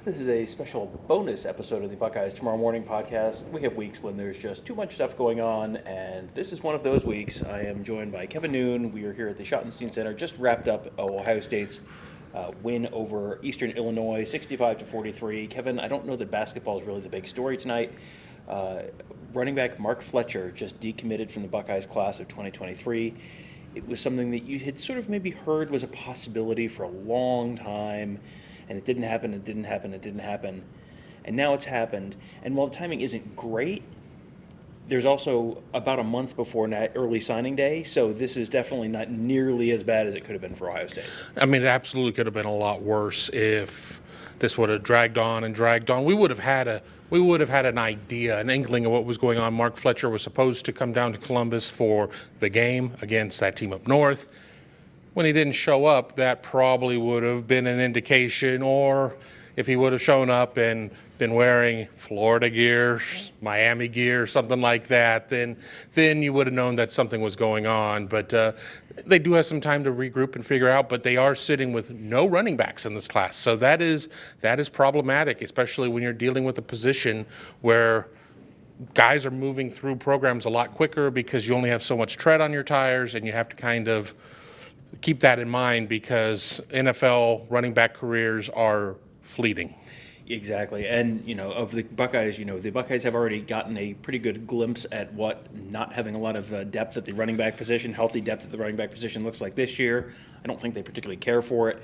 This is a special bonus episode of the Buckeyes TomOrrow Morning podcast. We have weeks when there's just too much stuff going on, and this is one of those weeks. I am joined by Kevin Noon. We are here at the Schottenstein Center. Just wrapped up Ohio State's win over Eastern Illinois, 65-43. Kevin, I don't know that basketball is really the big story tonight. Running back Mark Fletcher just decommitted from the Buckeyes class of 2023. It was something that you had sort of maybe heard was a possibility for a long time, and it didn't happen, and now it's happened. And while the timing isn't great, there's also about a month before early signing day, so this is definitely not nearly as bad as it could have been for Ohio State. I mean, it absolutely could have been a lot worse if this would have dragged on and dragged on. We would have had an idea, an inkling of what was going on. Mark Fletcher was supposed to come down to Columbus for the game against that team up north. When he didn't show up, that probably would have been an indication, or if he would have shown up and been wearing Florida gear, Miami gear, something like that, then you would have known that something was going on. But they do have some time to regroup and figure out, but they are sitting with no running backs in this class. So that is problematic, especially when you're dealing with a position where guys are moving through programs a lot quicker because you only have so much tread on your tires, and you have to kind of keep that in mind because NFL running back careers are fleeting. Exactly. And, of the Buckeyes, the Buckeyes have already gotten a pretty good glimpse at what not having a lot of depth at the running back position, healthy depth at the running back position looks like this year. I don't think they particularly care for it.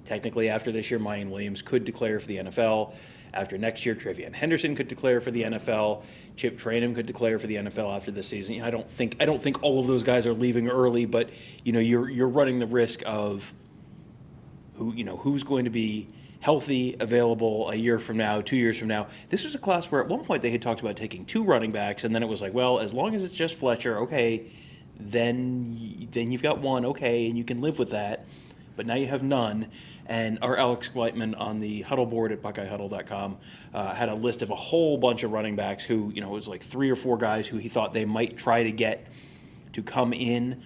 Technically, after this year, Mayan Williams could declare for the NFL. After next year, Travion Henderson could declare for the NFL. Chip Trayanum could declare for the NFL after this season. I don't think all of those guys are leaving early, but you're running the risk of who's going to be healthy, available a year from now, 2 years from now. This was a class where at one point they had talked about taking two running backs, and then it was like, well, as long as it's just Fletcher, okay, then you've got one, okay, and you can live with that. But now you have none. And our Alex Gleitman on the huddle board at BuckeyeHuddle.com had a list of a whole bunch of running backs who, it was like 3 or 4 guys who he thought they might try to get to come in.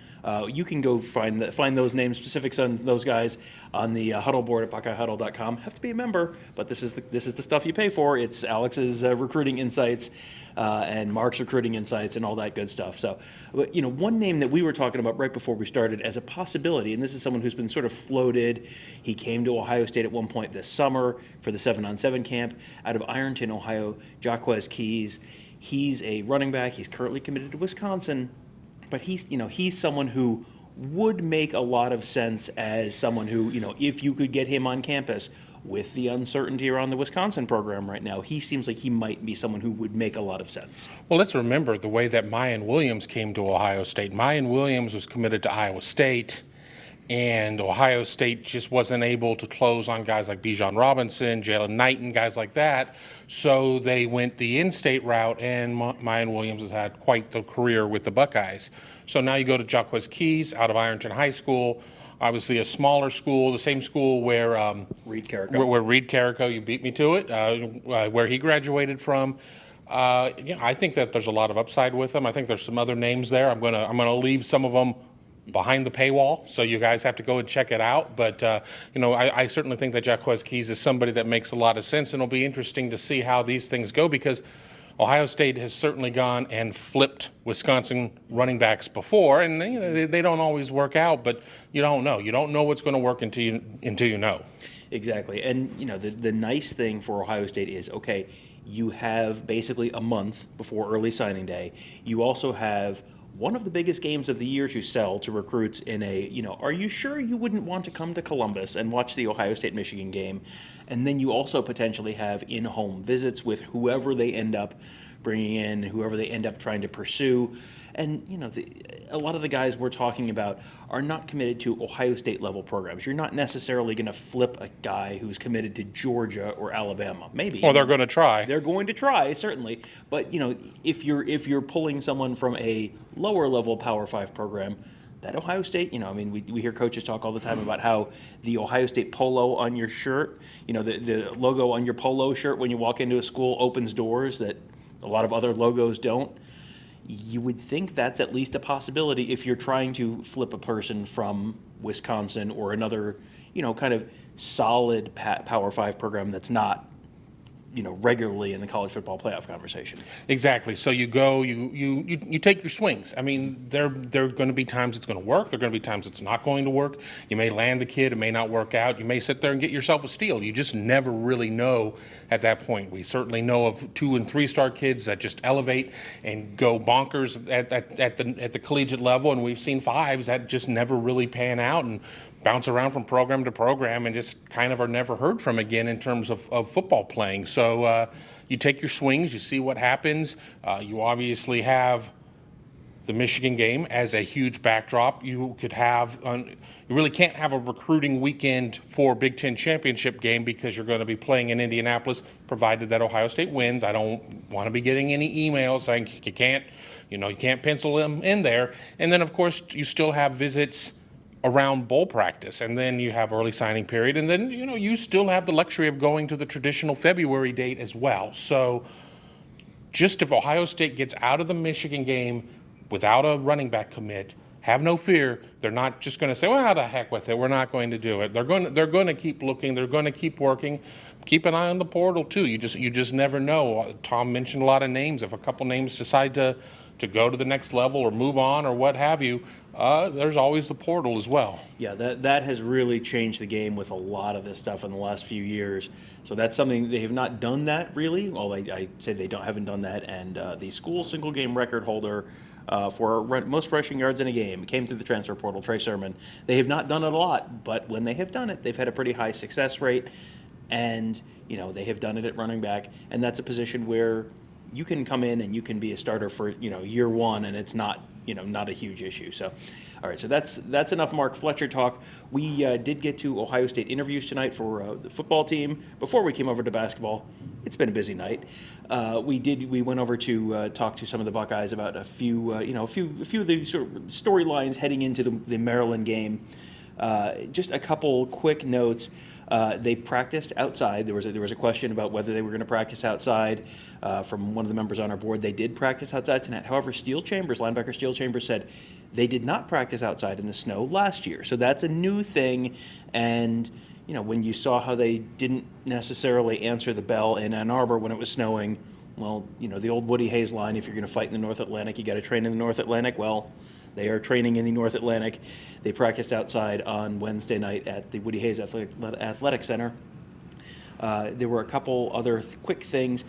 You can go find those names, specifics on those guys on the huddle board at BuckeyeHuddle.com. Have to be a member, but this is the stuff you pay for. It's Alex's recruiting insights and Mark's recruiting insights and all that good stuff. So, one name that we were talking about right before we started as a possibility, and this is someone who's been sort of floated. He came to Ohio State at one point this summer for the 7-on-7 camp out of Ironton, Ohio, Jaquez Keys. He's a running back. He's currently committed to Wisconsin. But he's someone who would make a lot of sense as someone who, if you could get him on campus with the uncertainty around the Wisconsin program right now, he seems like he might be someone who would make a lot of sense. Well, let's remember the way that Mayan Williams came to Ohio State. Mayan Williams was committed to Iowa State, and Ohio State just wasn't able to close on guys like Bijan Robinson, Jalen Knighton, guys like that. So they went the in-state route, and Mayan Williams has had quite the career with the Buckeyes. So now you go to Jaquez Keys out of Ironton High School, obviously a smaller school, the same school where Reed Carrico. Where Reed Carrico, you beat me to it, where he graduated from. I think that there's a lot of upside with him. I think there's some other names there. I'm gonna leave some of them behind the paywall, so you guys have to go and check it out. But, I certainly think that Jaquez Keys is somebody that makes a lot of sense, and it'll be interesting to see how these things go because Ohio State has certainly gone and flipped Wisconsin running backs before, and they don't always work out, but you don't know. You don't know what's going to work until you know. Exactly. And, the nice thing for Ohio State is, okay, you have basically a month before early signing day. You also have one of the biggest games of the year to sell to recruits in are you sure you wouldn't want to come to Columbus and watch the Ohio State-Michigan game? And then you also potentially have in-home visits with whoever they end up bringing in, whoever they end up trying to pursue. And, a lot of the guys we're talking about are not committed to Ohio State level programs. You're not necessarily going to flip a guy who's committed to Georgia or Alabama. Maybe. Well, they're going to try. They're going to try, certainly. But, if you're pulling someone from a lower level Power 5 program, that Ohio State, we hear coaches talk all the time about how the Ohio State polo on your shirt, the logo on your polo shirt when you walk into a school opens doors that a lot of other logos don't. You would think that's at least a possibility if you're trying to flip a person from Wisconsin or another, kind of solid Power 5 program that's not regularly in the college football playoff conversation. Exactly. So you go, you take your swings. I mean, there are going to be times it's going to work. There are going to be times it's not going to work. You may land the kid, it may not work out. You may sit there and get yourself a steal. You just never really know at that point. We certainly know of 2- and 3-star kids that just elevate and go bonkers at the collegiate level, and we've seen 5s that just never really pan out and bounce around from program to program and just kind of are never heard from again in terms of football playing. So you take your swings, you see what happens. You obviously have the Michigan game as a huge backdrop. You could have, you really can't have a recruiting weekend for Big Ten championship game because you're going to be playing in Indianapolis, provided that Ohio State wins. I don't want to be getting any emails saying you can't pencil them in there. And then, of course, you still have visits around bowl practice, and then you have early signing period, and then you still have the luxury of going to the traditional February date as well. So just if Ohio State gets out of the Michigan game without a running back commit, have no fear. They're not just going to say, well, the heck with it, we're not going to do it. They're going to keep looking. They're going to keep working. Keep an eye on the portal too. You just never know. Tom mentioned a lot of names. If a couple names decide to go to the next level or move on or what have you, there's always the portal as well. Yeah, that has really changed the game with a lot of this stuff in the last few years. So that's something they have not done that really. Well, I say they haven't done that. And the school single game record holder for most rushing yards in a game came through the transfer portal, Trey Sermon. They have not done it a lot, but when they have done it, they've had a pretty high success rate. And they have done it at running back, and that's a position where you can come in and you can be a starter for year one, and it's not not a huge issue. So, all right, so that's enough Mark Fletcher talk. We did get to Ohio State interviews tonight for the football team. Before we came over to basketball, it's been a busy night. We went over to talk to some of the Buckeyes about a few of the sort of storylines heading into the Maryland game. Just a couple quick notes. They practiced outside. There was a question about whether they were going to practice outside from one of the members on our board. They did practice outside tonight. However, linebacker Steel Chambers said they did not practice outside in the snow last year. So that's a new thing. And when you saw how they didn't necessarily answer the bell in Ann Arbor when it was snowing, well, the old Woody Hayes line, if you're going to fight in the North Atlantic, you got to train in the North Atlantic. Well, they are training in the North Atlantic. They practiced outside on Wednesday night at the Woody Hayes Athletic Center. There were a couple other quick things.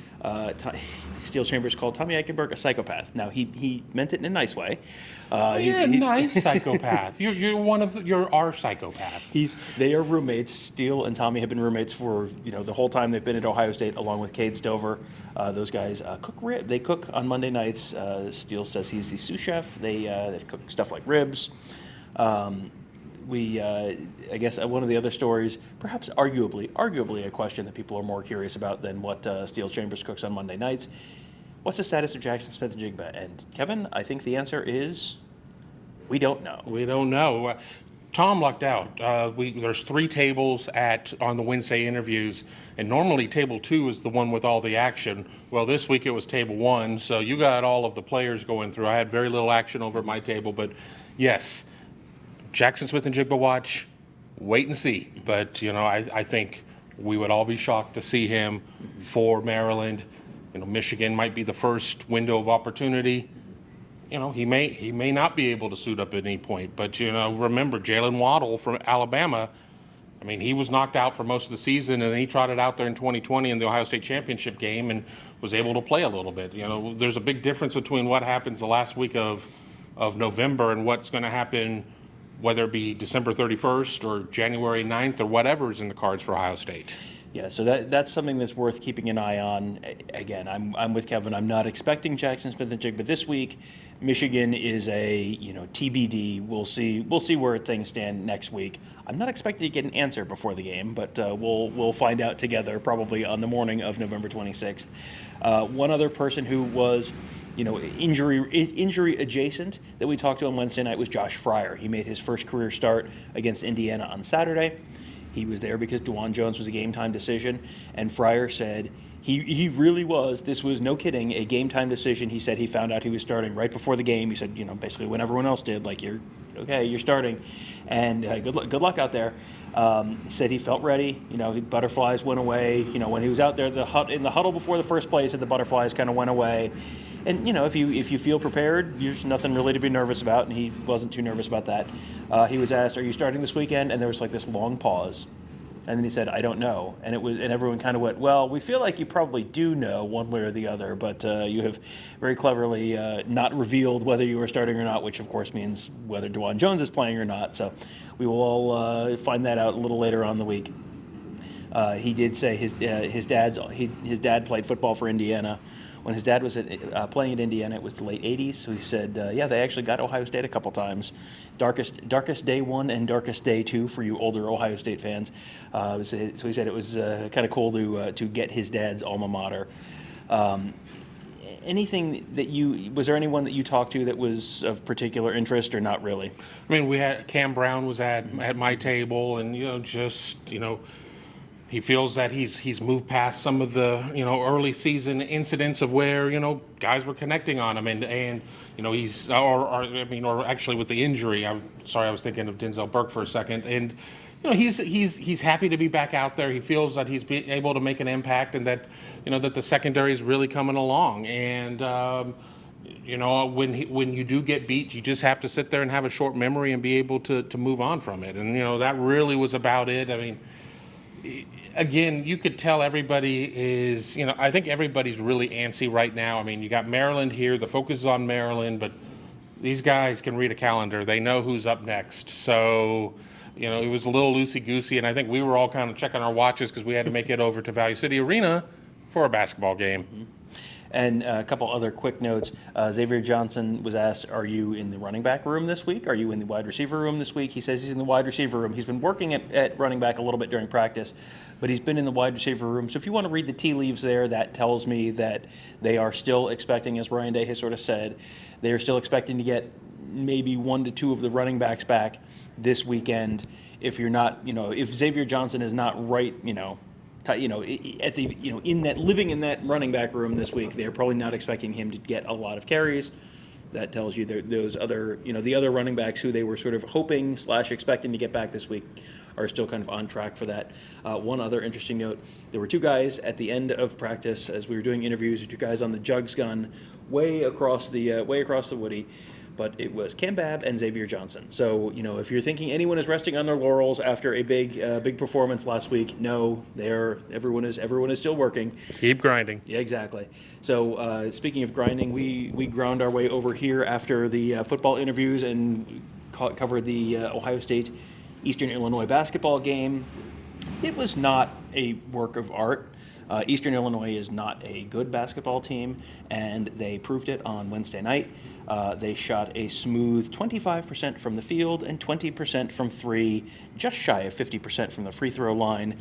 Steel Chambers called Tommy Eichenberg a psychopath. Now, he meant it in a nice way. You're a nice psychopath. You're our psychopath. They are roommates. Steele and Tommy have been roommates for the whole time they've been at Ohio State, along with Cade Stover. Those guys cook rib. They cook on Monday nights. Steele says he's the sous chef. They've cooked stuff like ribs. I guess one of the other stories, perhaps arguably a question that people are more curious about than what Steel Chambers cooks on Monday nights. What's the status of Jackson Smith-Njigba? And Kevin, I think the answer is we don't know. We don't know. Tom lucked out. There's 3 tables on the Wednesday interviews, and normally table 2 is the one with all the action. Well, this week it was table 1, so you got all of the players going through. I had very little action over at my table, but yes, Jackson Smith-Njigba watch, wait and see. But I think we would all be shocked to see him for Maryland. Michigan might be the first window of opportunity. He may not be able to suit up at any point. But remember Jalen Waddle from Alabama. I mean, he was knocked out for most of the season, and then he trotted out there in 2020 in the Ohio State championship game and was able to play a little bit. There's a big difference between what happens the last week of November and what's going to happen, whether it be December 31st or January 9th or whatever is in the cards for Ohio State. Yeah, so that's something that's worth keeping an eye on. Again, I'm with Kevin. I'm not expecting Jackson Smith-Njigba this week. Michigan is a TBD. We'll see where things stand next week. I'm not expecting to get an answer before the game, but we'll find out together probably on the morning of November 26th. One other person who was injury adjacent that we talked to on Wednesday night was Josh Fryer. He made his first career start against Indiana on Saturday. He was there because DeJuan Jones was a game-time decision, and Fryer said he really was, this was no kidding, a game-time decision. He said he found out he was starting right before the game. He said, basically when everyone else did, like, you're okay, you're starting, and good luck out there. He said he felt ready. Butterflies went away. When he was out there in the huddle before the first play, he said the butterflies kind of went away. And if you feel prepared, there's nothing really to be nervous about. And he wasn't too nervous about that. He was asked, "Are you starting this weekend?" And there was like this long pause. And then he said, "I don't know." And everyone kind of went, "Well, we feel like you probably do know one way or the other, but you have very cleverly not revealed whether you are starting or not," which of course means whether DeJuan Jones is playing or not. So we will all find that out a little later on in the week. He did say his dad played football for Indiana. When his dad was playing at Indiana, it was the late 80s. So he said, they actually got Ohio State a couple times. Darkest day one and darkest day two for you older Ohio State fans. So he said it was kind of cool to get his dad's alma mater. Was there anyone that you talked to that was of particular interest or not really? I mean, we had Cam Brown was at my table, and he feels that he's moved past some of the early season incidents of where guys were connecting on him, and he's or actually with the injury. I'm sorry, I was thinking of Denzel Burke for a second, and he's happy to be back out there. He feels that he's able to make an impact, and that that the secondary is really coming along. And when you do get beat, you just have to sit there and have a short memory and be able to move on from it. And that really was about it. I mean, again, you could tell everybody is, I think everybody's really antsy right now. I mean, you got Maryland here, the focus is on Maryland, but these guys can read a calendar. They know who's up next. So, it was a little loosey-goosey, and I think we were all kind of checking our watches because we had to make it over to Value City Arena for a basketball game. Mm-hmm. And a couple other quick notes. Xavier Johnson was asked, "Are you in the running back room this week? Are you in the wide receiver room this week?" He says he's in the wide receiver room. He's been working at running back a little bit during practice, but he's been in the wide receiver room. So if you want to read the tea leaves there, that tells me that they are still expecting, as Ryan Day has sort of said, they are still expecting to get maybe 1 to 2 of the running backs back this weekend. If you're not, if Xavier Johnson is not right, living in that running back room this week, they're probably not expecting him to get a lot of carries. That tells you those other, the other running backs who they were sort of hoping / expecting to get back this week are still kind of on track for that. One other interesting note: there were 2 guys at the end of practice as we were doing interviews. 2 guys on the jugs gun, way across the woody. But it was Cam Babb and Xavier Johnson. So, if you're thinking anyone is resting on their laurels after a big performance last week, no, everyone is still working. Keep grinding. Yeah, exactly. So, speaking of grinding, we ground our way over here after the football interviews and covered the Ohio State Eastern Illinois basketball game. It was not a work of art. Eastern Illinois is not a good basketball team, and they proved it on Wednesday night. They shot a smooth 25% from the field and 20% from three, just shy of 50% from the free throw line.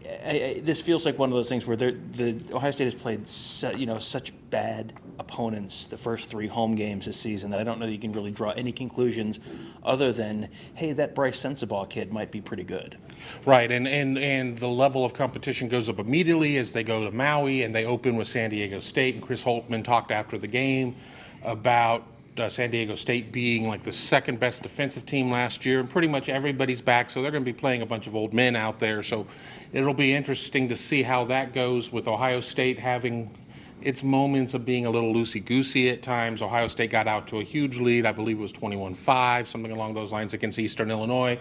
This feels like one of those things where the Ohio State has played such bad opponents the first 3 home games this season that I don't know that you can really draw any conclusions other than, hey, that Bryce Sensabaugh kid might be pretty good. Right, and the level of competition goes up immediately as they go to Maui and they open with San Diego State. And Chris Holtmann talked after the game about San Diego State being like the second best defensive team last year, and pretty much everybody's back, so they're going to be playing a bunch of old men out there. So it'll be interesting to see how that goes with Ohio State having its moments of being a little loosey-goosey at times. Ohio State got out to a huge lead. I believe it was 21-5, something along those lines against Eastern Illinois.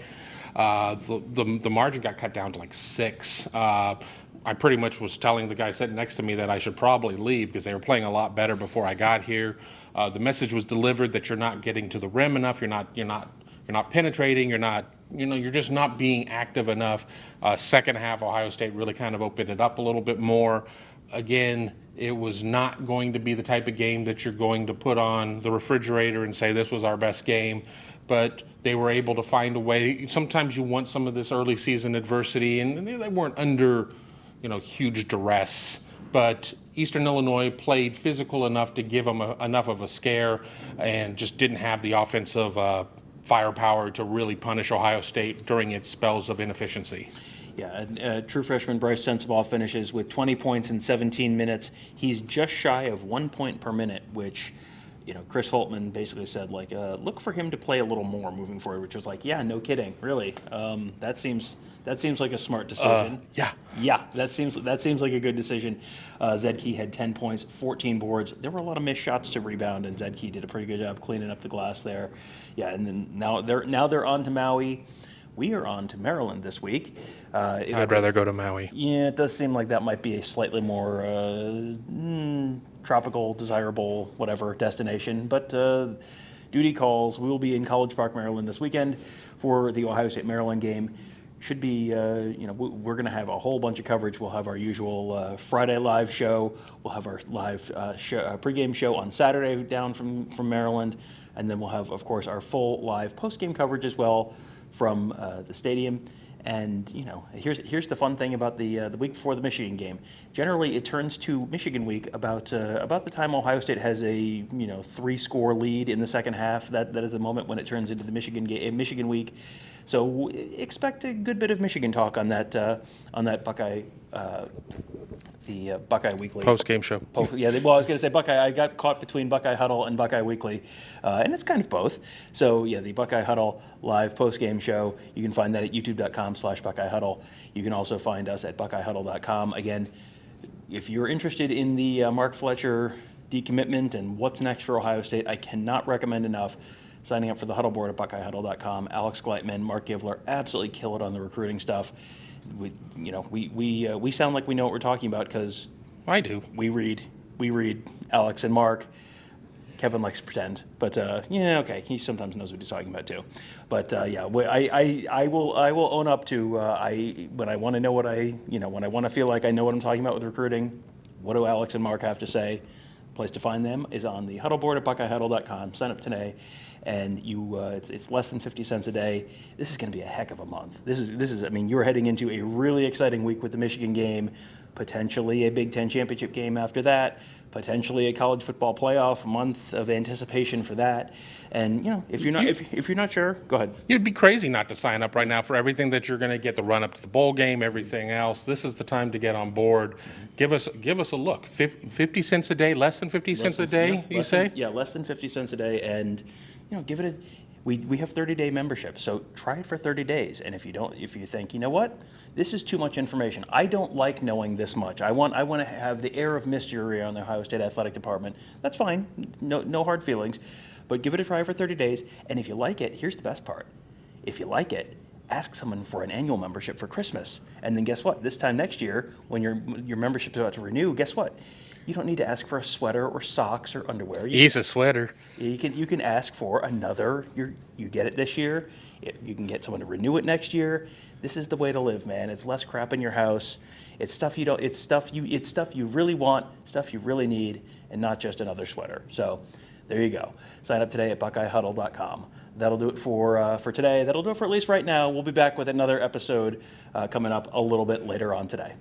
The margin got cut down to like 6. I pretty much was telling the guy sitting next to me that I should probably leave because they were playing a lot better before I got here. The message was delivered that you're not getting to the rim enough. You're not penetrating. You're just not being active enough. Second half, Ohio State really kind of opened it up a little bit more. Again, it was not going to be the type of game that you're going to put on the refrigerator and say this was our best game, but they were able to find a way. Sometimes you want some of this early season adversity, and they weren't under, huge duress, but Eastern Illinois played physical enough to give them enough of a scare and just didn't have the offensive firepower to really punish Ohio State during its spells of inefficiency. Yeah, true freshman Bryce Sensabaugh finishes with 20 points in 17 minutes. He's just shy of 1 point per minute, which Chris Holtman basically said, like, look for him to play a little more moving forward, which was like, yeah, no kidding, really. That seems like a smart decision. Yeah. Yeah, that seems like a good decision. Zedke had 10 points, 14 boards. There were a lot of missed shots to rebound, and Zedke did a pretty good job cleaning up the glass there. Yeah, and then now they're on to Maui. We are on to Maryland this week. I'd rather go to Maui. Yeah, it does seem like that might be a slightly more tropical, desirable, whatever destination. But duty calls. We will be in College Park, Maryland this weekend for the Ohio State Maryland game. Should be, we're going to have a whole bunch of coverage. We'll have our usual Friday live show. We'll have our live pregame show on Saturday down from Maryland. And then we'll have, of course, our full live postgame coverage as well from the stadium. And here's the fun thing about the week before the Michigan game. Generally, it turns to Michigan week about the time Ohio State has a 3-score lead in the second half. That is the moment when it turns into the Michigan week. So expect a good bit of Michigan talk on that Buckeye. The Buckeye Weekly Post-game show. I was going to say Buckeye. I got caught between Buckeye Huddle and Buckeye Weekly, and it's kind of both. So, yeah, the Buckeye Huddle live post-game show, you can find that at youtube.com/Buckeye Huddle. You can also find us at BuckeyeHuddle.com. Again, if you're interested in the Mark Fletcher decommitment and what's next for Ohio State, I cannot recommend enough signing up for the Huddle board at BuckeyeHuddle.com. Alex Gleitman, Mark Givler absolutely kill it on the recruiting stuff. We sound like we know what we're talking about because I do. We read Alex and Mark. Kevin likes to pretend, but okay, he sometimes knows what he's talking about too. But I will own up to when I want to know when I want to feel like I know what I'm talking about with recruiting. What do Alex and Mark have to say? The place to find them is on the Huddle board at BuckeyeHuddle.com. Sign up today. And it's less than 50 cents a day. This is going to be a heck of a month. This is. I mean, you're heading into a really exciting week with the Michigan game, potentially a Big Ten championship game after that, potentially a college football playoff, a month of anticipation for that. And if you're not sure, go ahead. You'd be crazy not to sign up right now for everything that you're going to get, the run up to the bowl game, everything else. This is the time to get on board. Give us a look. 50 cents a day, less than 50 cents a day, you say? Less than 50 cents a day, and give it we have 30-day membership, so try it for 30 days. And if you think, what, this is too much information. I don't like knowing this much. I want to have the air of mystery on the Ohio State Athletic Department. That's fine. No hard feelings. But give it a try for 30 days. And if you like it, here's the best part. If you like it, ask someone for an annual membership for Christmas. And then guess what? This time next year, when your membership's about to renew, guess what? You don't need to ask for a sweater or socks or underwear. He's a sweater. You can ask for another. You get it this year. You can get someone to renew it next year. This is the way to live, man. It's less crap in your house. It's stuff you don't. It's stuff you really want, stuff you really need, and not just another sweater. So, there you go. Sign up today at BuckeyeHuddle.com. That'll do it for today. That'll do it for at least right now. We'll be back with another episode coming up a little bit later on today.